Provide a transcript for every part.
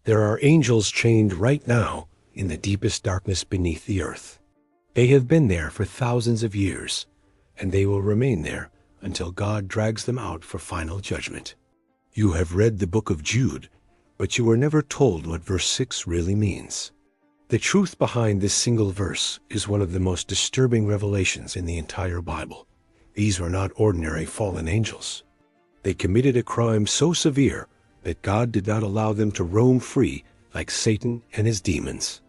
There are angels chained right now in the deepest darkness beneath the earth. They have been there for thousands of years, and they will remain there until God drags them out for final judgment. You have read the book of Jude, but you were never told what verse 6 really means. The truth behind this single verse is one of the most disturbing revelations in the entire Bible. These were not ordinary fallen angels. They committed a crime so severe that God did not allow them to roam free like Satan and his demons.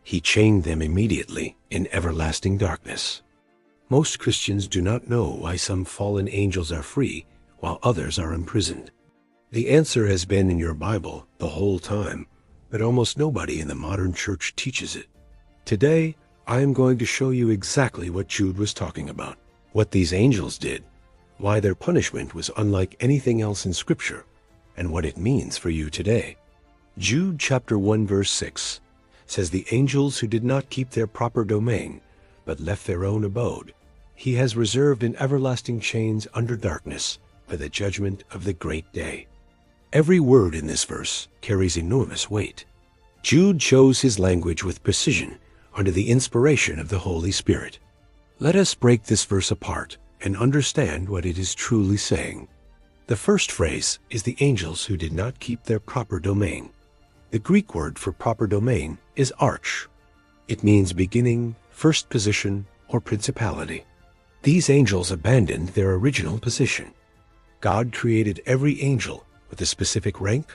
He chained them immediately in everlasting darkness. Most Christians do not know why some fallen angels are free while others are imprisoned. The answer has been in your Bible the whole time, but almost nobody in the modern church teaches it. Today, I am going to show you exactly what Jude was talking about, what these angels did, why their punishment was unlike anything else in Scripture, and what it means for you today. Jude chapter 1 verse 6 says, "The angels who did not keep their proper domain, but left their own abode, he has reserved in everlasting chains under darkness for the judgment of the great day." Every word in this verse carries enormous weight. Jude chose his language with precision under the inspiration of the Holy Spirit. Let us break this verse apart and understand what it is truly saying. The first phrase is the angels who did not keep their proper domain. The Greek word for proper domain is arch. It means beginning, first position, or principality. These angels abandoned their original position. God created every angel with a specific rank,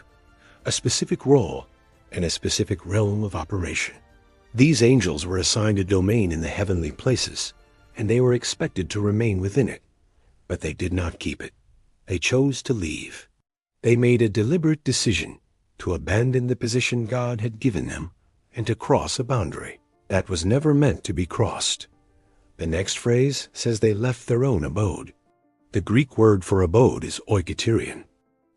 a specific role, and a specific realm of operation. These angels were assigned a domain in the heavenly places, and they were expected to remain within it. But they did not keep it. They chose to leave. They made a deliberate decision to abandon the position God had given them and to cross a boundary that was never meant to be crossed. The next phrase says they left their own abode. The Greek word for abode is oiketerion.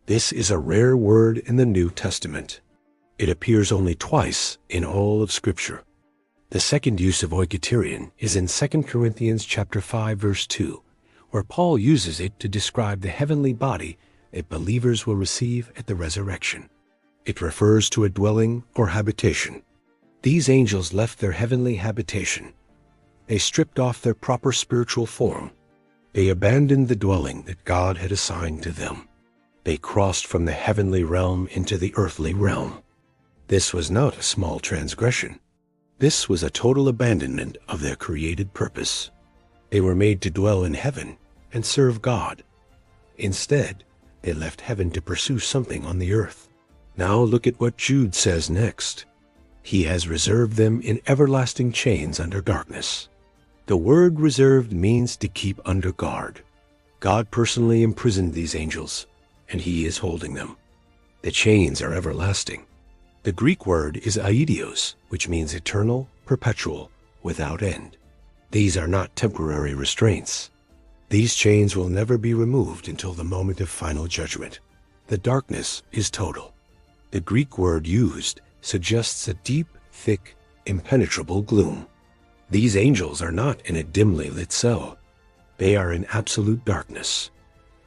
This is a rare word in the New Testament. It appears only twice in all of Scripture. The second use of oiketerion is in 2 Corinthians chapter 5 verse 2, where Paul uses it to describe the heavenly body that believers will receive at the resurrection. It refers to a dwelling or habitation. These angels left their heavenly habitation. They stripped off their proper spiritual form. They abandoned the dwelling that God had assigned to them. They crossed from the heavenly realm into the earthly realm. This was not a small transgression. This was a total abandonment of their created purpose. They were made to dwell in heaven and serve God. Instead, they left heaven to pursue something on the earth. Now look at what Jude says next. He has reserved them in everlasting chains under darkness. The word reserved means to keep under guard. God personally imprisoned these angels, and he is holding them. The chains are everlasting. The Greek word is aidios, which means eternal, perpetual, without end. These are not temporary restraints. These chains will never be removed until the moment of final judgment. The darkness is total. The Greek word used suggests a deep, thick, impenetrable gloom. These angels are not in a dimly lit cell. They are in absolute darkness.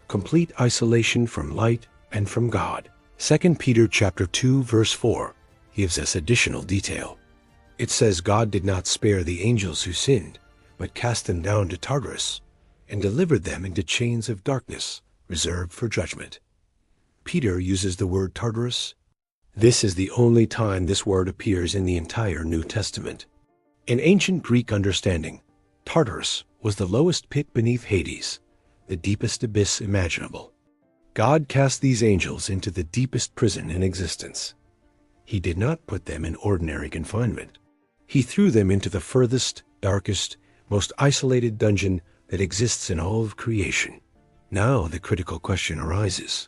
Complete isolation from light and from God. 2 Peter chapter 2 verse 4 gives us additional detail. It says God did not spare the angels who sinned, but cast them down to Tartarus and delivered them into chains of darkness reserved for judgment. Peter uses the word Tartarus. This is the only time this word appears in the entire New Testament. In ancient Greek understanding, Tartarus was the lowest pit beneath Hades, the deepest abyss imaginable. God cast these angels into the deepest prison in existence. He did not put them in ordinary confinement. He threw them into the furthest, darkest, most isolated dungeon that exists in all of creation. Now the critical question arises.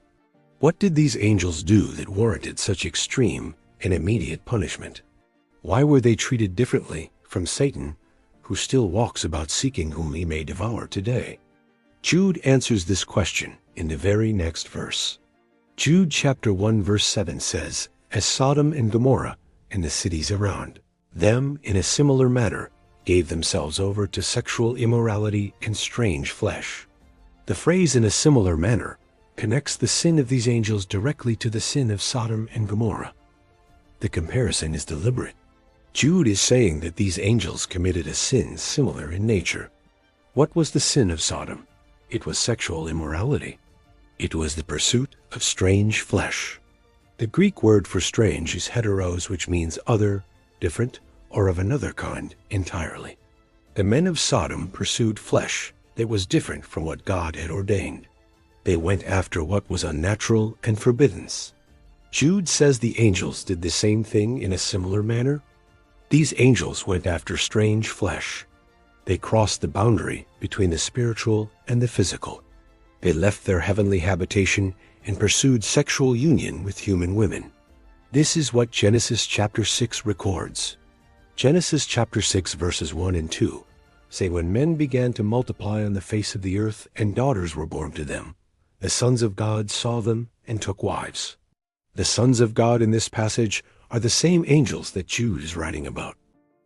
What did these angels do that warranted such extreme and immediate punishment? Why were they treated differently from Satan, who still walks about seeking whom he may devour today? Jude answers this question in the very next verse. Jude chapter 1 verse 7 says, "As Sodom and Gomorrah and the cities around, them in a similar manner gave themselves over to sexual immorality and strange flesh." The phrase "in a similar manner" connects the sin of these angels directly to the sin of Sodom and Gomorrah. The comparison is deliberate. Jude is saying that these angels committed a sin similar in nature. What was the sin of Sodom? It was sexual immorality. It was the pursuit of strange flesh. The Greek word for strange is heteros, which means other, different, or of another kind entirely. The men of Sodom pursued flesh that was different from what God had ordained. They went after what was unnatural and forbidden. Jude says the angels did the same thing in a similar manner. These angels went after strange flesh. They crossed the boundary between the spiritual and the physical. They left their heavenly habitation and pursued sexual union with human women. This is what Genesis chapter 6 records. Genesis chapter 6 verses 1 and 2 say, "When men began to multiply on the face of the earth and daughters were born to them, the sons of God saw them and took wives." The sons of God in this passage are the same angels that Jude is writing about.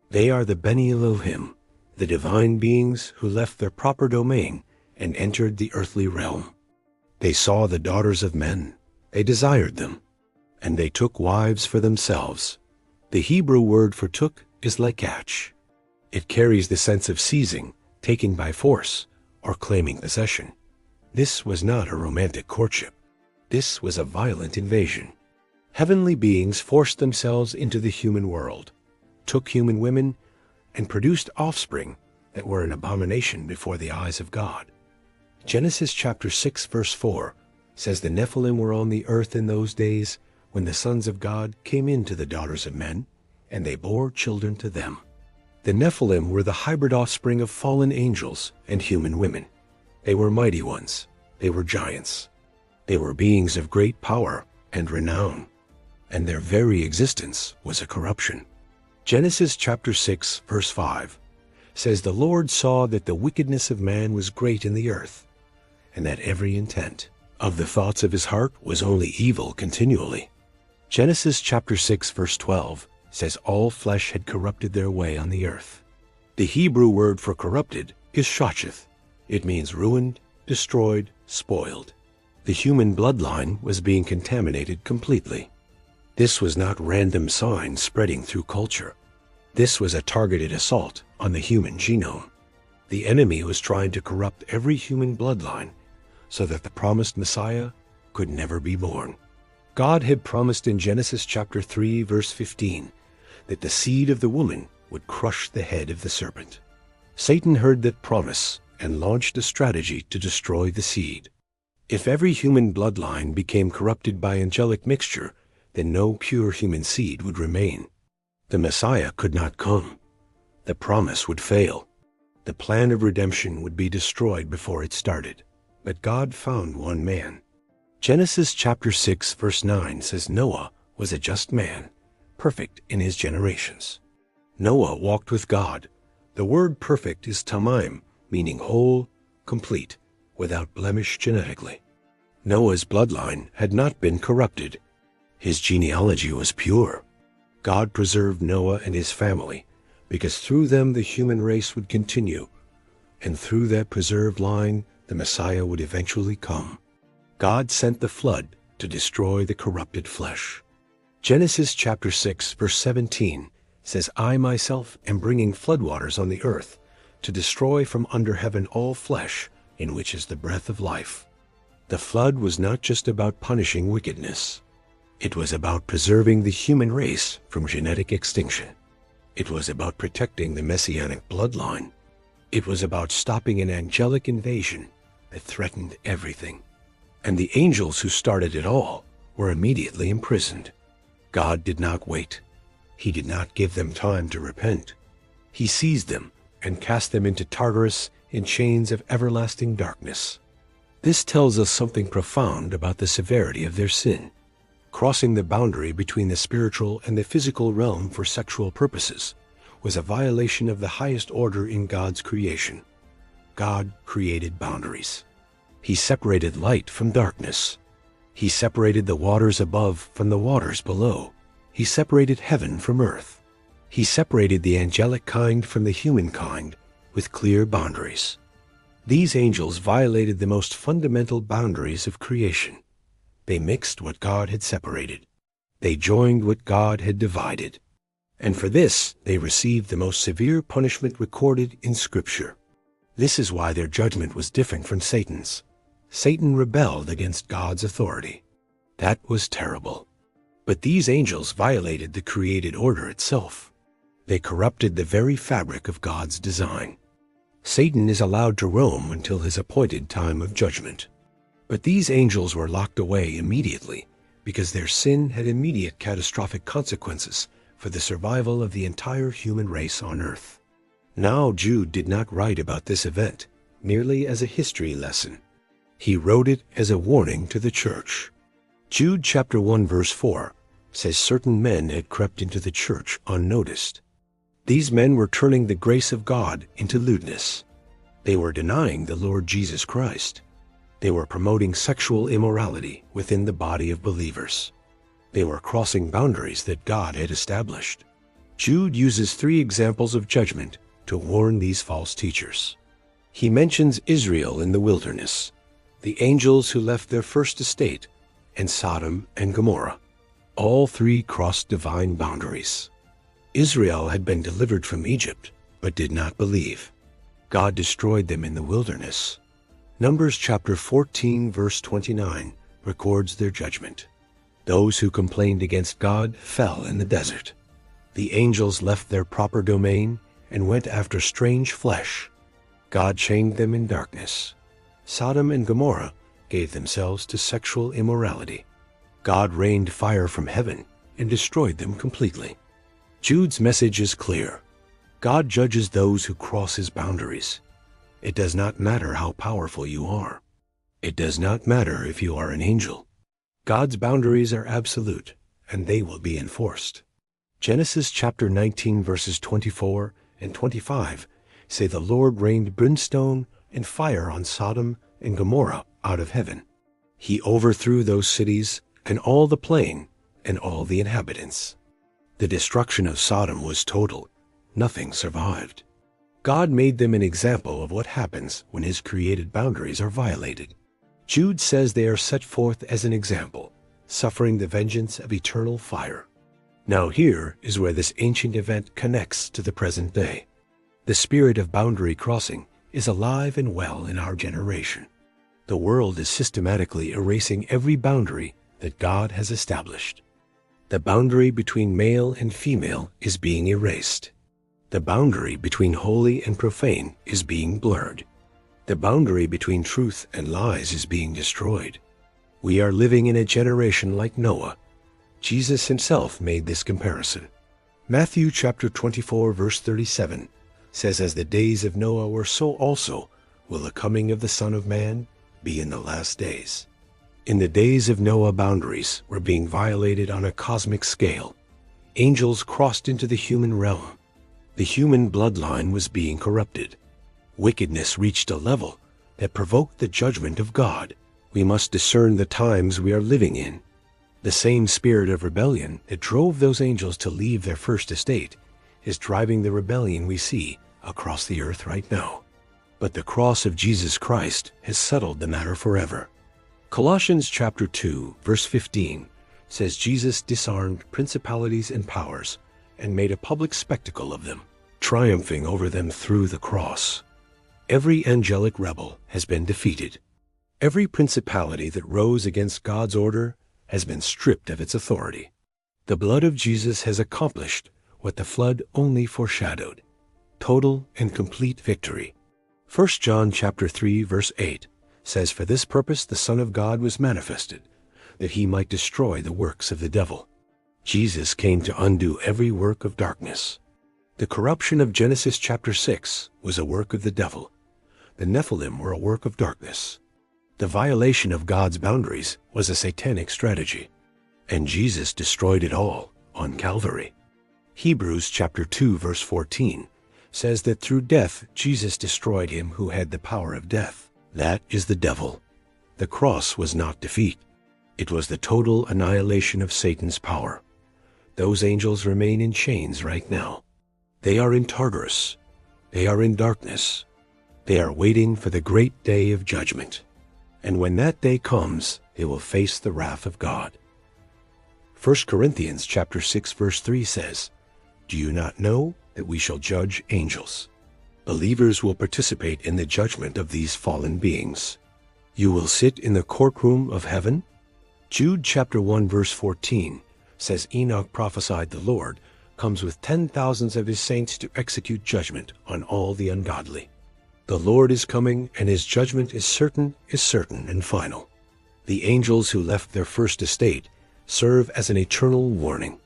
They are the Beni Elohim, the divine beings who left their proper domain and entered the earthly realm. They saw the daughters of men, they desired them, and they took wives for themselves. The Hebrew word for took is lekach. It carries the sense of seizing, taking by force, or claiming possession. This was not a romantic courtship. This was a violent invasion. Heavenly beings forced themselves into the human world, took human women, and produced offspring that were an abomination before the eyes of God. Genesis chapter 6 verse 4 says the Nephilim were on the earth in those days when the sons of God came in to the daughters of men, and they bore children to them. The Nephilim were the hybrid offspring of fallen angels and human women. They were mighty ones. They were giants. They were beings of great power and renown, and their very existence was a corruption. Genesis chapter 6 verse 5 says, "The Lord saw that the wickedness of man was great in the earth, and that every intent of the thoughts of his heart was only evil continually." Genesis chapter 6 verse 12 says all flesh had corrupted their way on the earth. The Hebrew word for corrupted is shacheth. It means ruined, destroyed, spoiled. The human bloodline was being contaminated completely. This was not random signs spreading through culture. This was a targeted assault on the human genome. The enemy was trying to corrupt every human bloodline so that the promised Messiah could never be born. God had promised in Genesis chapter 3 verse 15 that the seed of the woman would crush the head of the serpent. Satan heard that promise and launched a strategy to destroy the seed. If every human bloodline became corrupted by angelic mixture, then no pure human seed would remain. The Messiah could not come. The promise would fail. The plan of redemption would be destroyed before it started. But God found one man. Genesis chapter 6 verse 9 says Noah was a just man, perfect in his generations. Noah walked with God. The word perfect is tamim, meaning whole, complete, without blemish genetically. Noah's bloodline had not been corrupted. His genealogy was pure. God preserved Noah and his family because through them the human race would continue, and through that preserved line the Messiah would eventually come. God sent the flood to destroy the corrupted flesh. Genesis chapter 6 verse 17 says, "I myself am bringing floodwaters on the earth to destroy from under heaven all flesh in which is the breath of life." The flood was not just about punishing wickedness. It was about preserving the human race from genetic extinction. It was about protecting the messianic bloodline. It was about stopping an angelic invasion that threatened everything. And the angels who started it all were immediately imprisoned. God did not wait. He did not give them time to repent. He seized them and cast them into Tartarus in chains of everlasting darkness. This tells us something profound about the severity of their sin. Crossing the boundary between the spiritual and the physical realm for sexual purposes was a violation of the highest order in God's creation. God created boundaries. He separated light from darkness. He separated the waters above from the waters below. He separated heaven from earth. He separated the angelic kind from the human kind with clear boundaries. These angels violated the most fundamental boundaries of creation. They mixed what God had separated. They joined what God had divided. And for this they received the most severe punishment recorded in Scripture. This is why their judgment was different from Satan's. Satan rebelled against God's authority. That was terrible. But these angels violated the created order itself. They corrupted the very fabric of God's design. Satan is allowed to roam until his appointed time of judgment. But these angels were locked away immediately because their sin had immediate catastrophic consequences for the survival of the entire human race on earth. Now Jude did not write about this event merely as a history lesson. He wrote it as a warning to the church. Jude chapter 1 verse 4 says certain men had crept into the church unnoticed. These men were turning the grace of God into lewdness. They were denying the Lord Jesus Christ. They were promoting sexual immorality within the body of believers. They were crossing boundaries that God had established. Jude uses 3 examples of judgment to warn these false teachers. He mentions Israel in the wilderness, the angels who left their first estate, and Sodom and Gomorrah. All 3 crossed divine boundaries. Israel had been delivered from Egypt, but did not believe. God destroyed them in the wilderness. Numbers chapter 14 verse 29 records their judgment. Those who complained against God fell in the desert. The angels left their proper domain and went after strange flesh. God chained them in darkness. Sodom and Gomorrah gave themselves to sexual immorality. God rained fire from heaven and destroyed them completely. Jude's message is clear. God judges those who cross his boundaries. It does not matter how powerful you are. It does not matter if you are an angel. God's boundaries are absolute, and they will be enforced. Genesis chapter 19 verses 24 and 25 say the Lord rained brimstone and fire on Sodom and Gomorrah out of heaven. He overthrew those cities and all the plain and all the inhabitants. The destruction of Sodom was total. Nothing survived. God made them an example of what happens when his created boundaries are violated. Jude says they are set forth as an example, suffering the vengeance of eternal fire. Now here is where this ancient event connects to the present day. The spirit of boundary crossing is alive and well in our generation. The world is systematically erasing every boundary that God has established. The boundary between male and female is being erased. The boundary between holy and profane is being blurred. The boundary between truth and lies is being destroyed. We are living in a generation like Noah. Jesus himself made this comparison. Matthew chapter 24 verse 37 says, "As the days of Noah were, so also will the coming of the Son of Man be in the last days." In the days of Noah, boundaries were being violated on a cosmic scale. Angels crossed into the human realm. The human bloodline was being corrupted. Wickedness reached a level that provoked the judgment of God. We must discern the times we are living in. The same spirit of rebellion that drove those angels to leave their first estate is driving the rebellion we see across the earth right now. But the cross of Jesus Christ has settled the matter forever. Colossians chapter 2 verse 15 says Jesus disarmed principalities and powers and made a public spectacle of them, triumphing over them through the cross. Every angelic rebel has been defeated. Every principality that rose against God's order has been stripped of its authority. The blood of Jesus has accomplished what the flood only foreshadowed: total and complete victory. 1 John chapter 3 verse 8 says, "For this purpose the Son of God was manifested, that he might destroy the works of the devil." Jesus came to undo every work of darkness. The corruption of Genesis chapter 6 was a work of the devil. The Nephilim were a work of darkness. The violation of God's boundaries was a satanic strategy, and Jesus destroyed it all on Calvary. Hebrews chapter 2 verse 14 says that through death Jesus destroyed him who had the power of death. That is the devil. The cross was not defeat. It was the total annihilation of Satan's power. Those angels remain in chains right now. They are in Tartarus. They are in darkness. They are waiting for the great day of judgment. And when that day comes, they will face the wrath of God. 1 Corinthians chapter 6 verse 3 says, "Do you not know that we shall judge angels?" Believers will participate in the judgment of these fallen beings. You will sit in the courtroom of heaven. Jude chapter 1 verse 14 says Enoch prophesied the Lord comes with 10,000s of his saints to execute judgment on all the ungodly. The Lord is coming, and his judgment is certain and final. The angels who left their first estate serve as an eternal warning.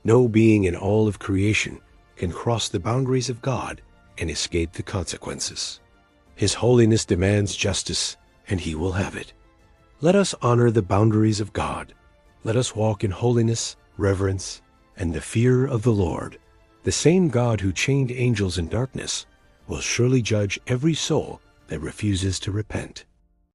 No being in all of creation can cross the boundaries of God and escape the consequences. His holiness demands justice, and he will have it. Let us honor the boundaries of God. Let us walk in holiness, reverence, and the fear of the Lord. The same God who chained angels in darkness will surely judge every soul that refuses to repent.